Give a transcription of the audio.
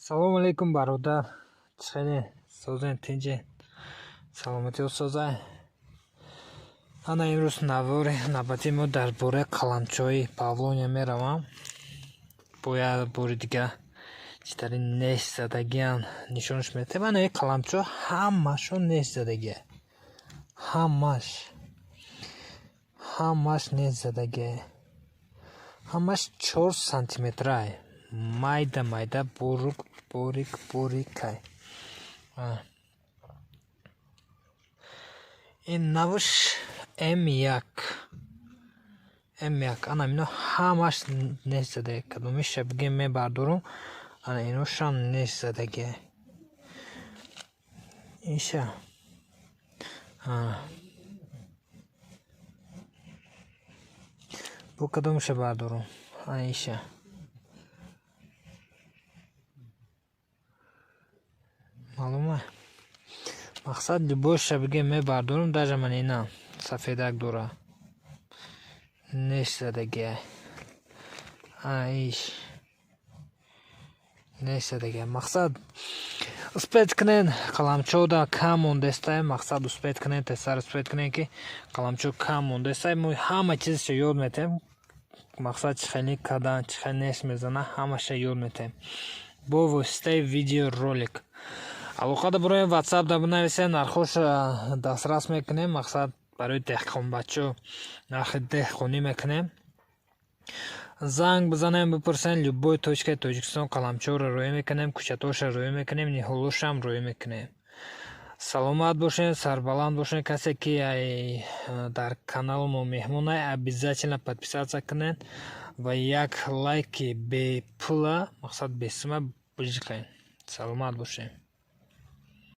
Салом алейкум бародар. Чхеле созен тинҷе. Саломати устозай. Ана имрӯз навбати мо дар бораи қаламчои Павлония меравам. Бояд бори дигар читари нест задагиам нишонаш метавам. Ана қаламчо ҳамашон нест задагия. Ҳамаш нест задагия. Ҳамаш 4 сантиметрай. Майда борикай. Ин навш М1. Ана ино ҳамаш нест задагия. Кадомиша бигем мебардорам. Ана иношам нест задагия. Иша. Бо кадомиша бардорам. Иша. Маълума. Мақсад любоша бигем мебардорам. Даже ман ина сафедак дора. Нест задагия. Иш. Нест задагия. Мақсад успед кунен қаламчода кам мондестай. Мақсад успед кунен тесар успед кунен ки қаламчо кам мондестай. Мо ҳама чизашо ёд метаем. Мақсад чихели кадан, чихели нест мезана, ҳамаша ёд метаем. Бо воситаи видеоролик. Алоқада барои WhatsApp да бинависем, нархоша дастрас мекунем. Мақсад барои деҳқонбачо нархи деҳқонӣ мекунем. Занг бизанем, бипурсен любой точкаи Тоҷикистон қаламчоро рӯя мекунем, кӯчатоша рӯя мекунем, ниҳолошам рӯя мекунем. Саломат бошен, сарбаланд бошен. Касе ки дар канал мо меҳмон обязательно подписаться кунен ва як лайки бепула, мақсад бесума бижиқен. Саломат бошен.